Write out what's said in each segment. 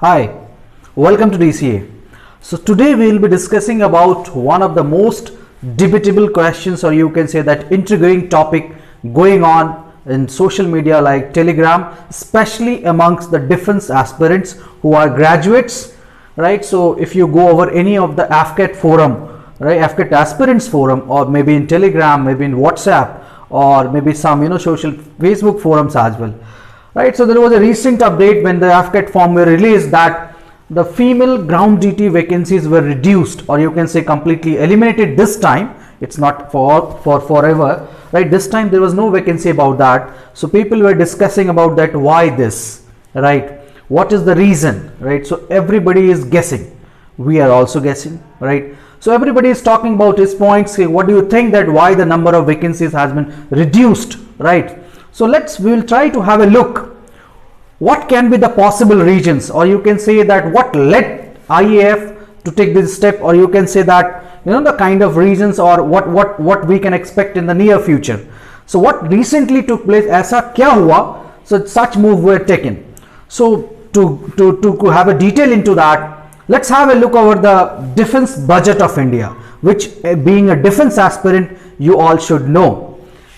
Hi, welcome to DCA. So today we will be discussing about one of the most debatable questions, or you can say that intriguing topic going on in social media like Telegram, especially amongst the defense aspirants who are graduates, right? So if you go over any of the Afcat forum, right, Afcat aspirants forum, or maybe in Telegram, maybe in WhatsApp, or maybe some social Facebook forums as well. Right, so there was a recent update when the Afcat form were released that the female ground duty vacancies were reduced, or you can say completely eliminated this time. It's not for forever, right? This time there was no vacancy about that. So people were discussing about that, why this, right? What is the reason, right? So everybody is guessing. We are also guessing, right? So everybody is talking about his points. What do you think that why the number of vacancies has been reduced, right? So we will try to have a look. What can be the possible reasons, or you can say that what led IAF to take this step, or you can say that the kind of reasons or what we can expect in the near future. So what recently took place, ऐसा क्या हुआ? So such move were taken. So to have a detail into that, let's have a look over the defense budget of India, which being a defense aspirant you all should know.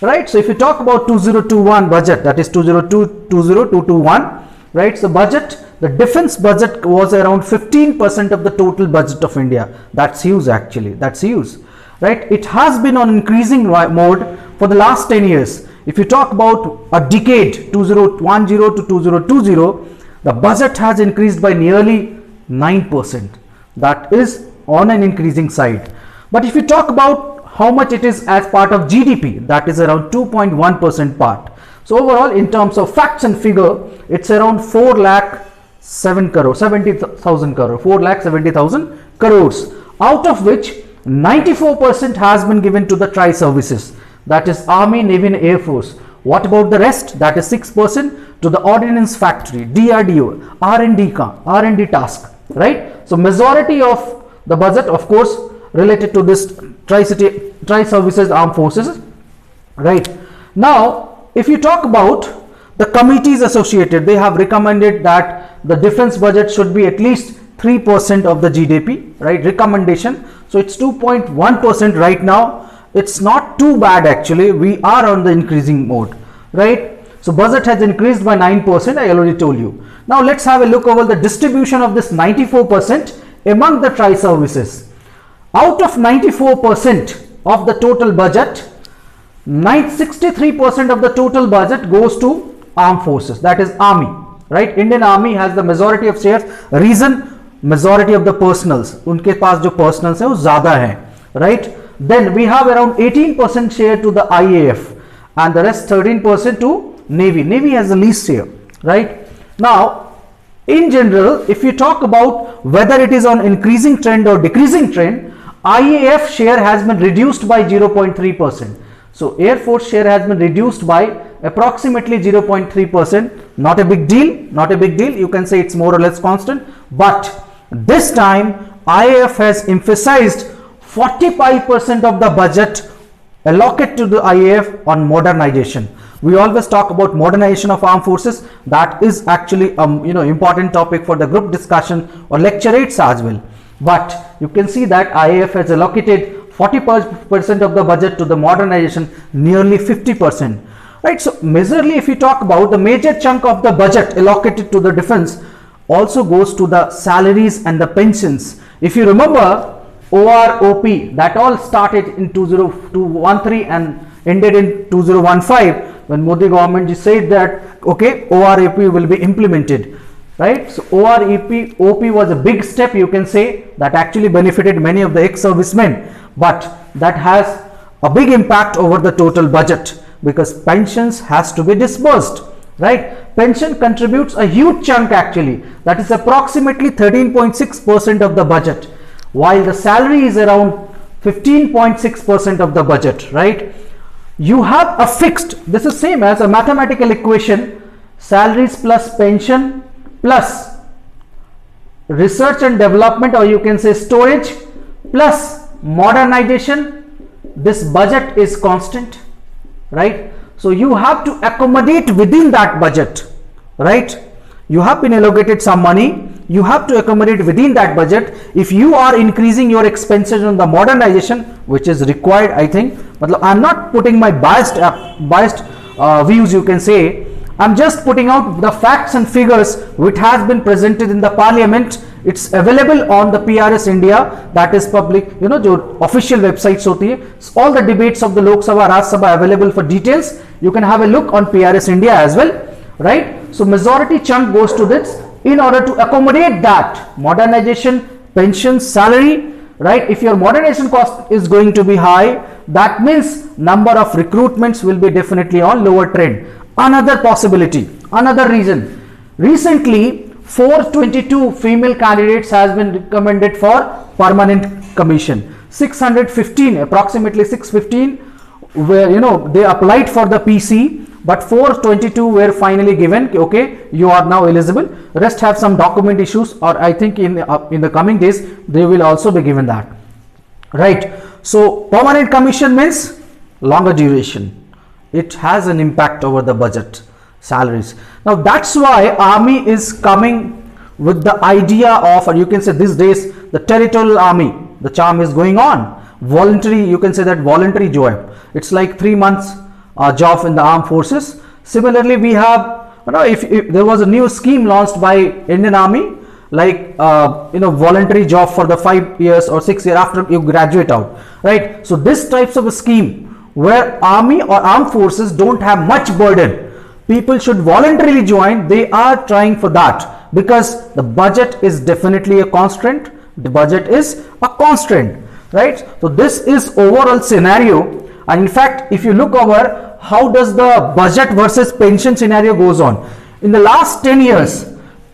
Right, so if you talk about 2021 budget, that is 2022-2021, right? So the defense budget was around 15% of the total budget of India. That's huge, actually. That's huge, right? It has been on increasing mode for the last 10 years. If you talk about a decade, 2010 to 2020, the budget has increased by nearly 9%. That is on an increasing side. But if you talk about how much it is as part of GDP, that is around 2.1% part. So overall, in terms of facts and figure, it's around 4,70,000 crore, 4,70,000 crores, out of which 94% has been given to the tri-services, that is Army, Navy and Air Force. What about the rest? That is 6% to the Ordnance Factory, DRDO, R&D task, right? So majority of the budget, of course, related to this tri-services armed forces, right? Now, if you talk about the committees associated, they have recommended that the defense budget should be at least 3% of the GDP, right? Recommendation. So it's 2.1% right now. It's not too bad, actually. We are on the increasing mode, right? So budget has increased by 9%. I already told you. Now let's have a look over the distribution of this 94% among the tri-services. Out of 94% of the total budget, 63% of the total budget goes to armed forces, that is Army, right? Indian Army has the majority of shares. Reason, majority of the personals, उनके पास जो personals है वो ज़्यादा हैं, right? Then we have around 18% share to the IAF, and the rest 13% to Navy. Navy has the least share, right? Now, in general, if you talk about whether it is on increasing trend or decreasing trend, IAF share has been reduced by 0.3%. So Air Force share has been reduced by approximately 0.3%. Not a big deal, not a big deal. You can say it's more or less constant. But this time IAF has emphasized 45% of the budget allocated to the IAF on modernization. We always talk about modernization of armed forces. That is actually important topic for the group discussion or lecture rates as well. But you can see that IAF has allocated 40% of the budget to the modernization, nearly 50%. Right, so majorly if you talk about the major chunk of the budget allocated to the defense also goes to the salaries and the pensions. If you remember, OROP, that all started in 2013 and ended in 2015 when Modi government just said that okay, OROP will be implemented. Right, so OP was a big step, you can say, that actually benefited many of the ex-servicemen, but that has a big impact over the total budget because pensions has to be disbursed, right? Pension contributes a huge chunk, actually, that is approximately 13.6% of the budget, while the salary is around 15.6% of the budget, right? You have a fixed, this is same as a mathematical equation, salaries plus pension plus research and development, or you can say storage, plus modernization. This budget is constant, right? So you have to accommodate within that budget, right? You have been allocated some money, you have to accommodate within that budget. If you are increasing your expenses on the modernization, which is required, I think, but I'm not putting my biased views, you can say. I'm just putting out the facts and figures which has been presented in the parliament. It's available on the PRS India, that is public, you know, जो official websites होती है. So all the debates of the Lok Sabha, Raj Sabha available for details. You can have a look on PRS India as well, right? So majority chunk goes to this in order to accommodate that modernization, pension, salary, right? If your modernization cost is going to be high, that means number of recruitments will be definitely on lower trend. Another possibility, another reason. Recently, 422 female candidates has been recommended for permanent commission. 615, approximately 615, where, you know, they applied for the PC, but 422 were finally given. Okay, you are now eligible. Rest have some document issues, or I think in the coming days they will also be given that. Right. So permanent commission means longer duration. It has an impact over the budget salaries. Now that's why army is coming with the idea of, or you can say these days, the territorial army, the charm is going on. Voluntary, you can say that voluntary job. It's like 3 months job in the armed forces. Similarly, we have, you know, if there was a new scheme launched by Indian Army, like you know, voluntary job for the 5 years or 6 years after you graduate out, right? So this types of a scheme where army or armed forces don't have much burden, people should voluntarily join. They are trying for that because the budget is definitely a constraint. The budget is a constraint, right? So this is overall scenario. And in fact, if you look over how does the budget versus pension scenario goes on, in the last 10 years,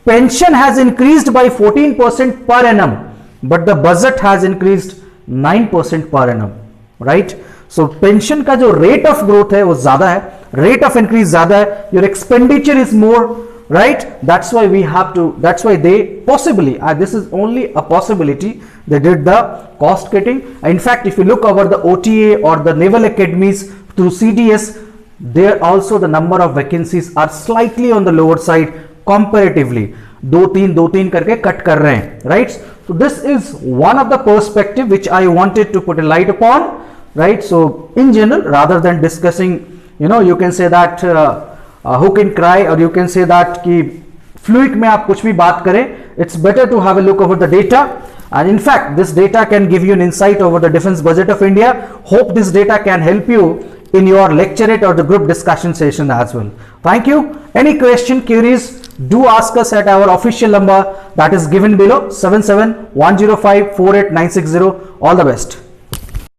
pension has increased by 14% per annum, but the budget has increased 9% per annum, right? So pension का जो rate of growth है वो ज़्यादा है, rate of increase ज़्यादा है, your expenditure is more, right? That's why we have to, that's why they possibly, this is only a possibility, they did the cost cutting. In fact, if you look over the OTA or the naval academies through CDS, there also the number of vacancies are slightly on the lower side comparatively. 2-3 करके cut कर रहे हैं, right? So this is one of the perspective which I wanted to put a light upon, right? So in general, rather than discussing, you know, you can say that who can cry, or you can say that कि fluid में आप कुछ भी बात करें, it's better to have a look over the data. And in fact, this data can give you an insight over the defense budget of India. Hope this data can help you in your lecturate or the group discussion session as well. Thank you. Any question, queries, do ask us at our official number that is given below, 77 105 48960. All the best.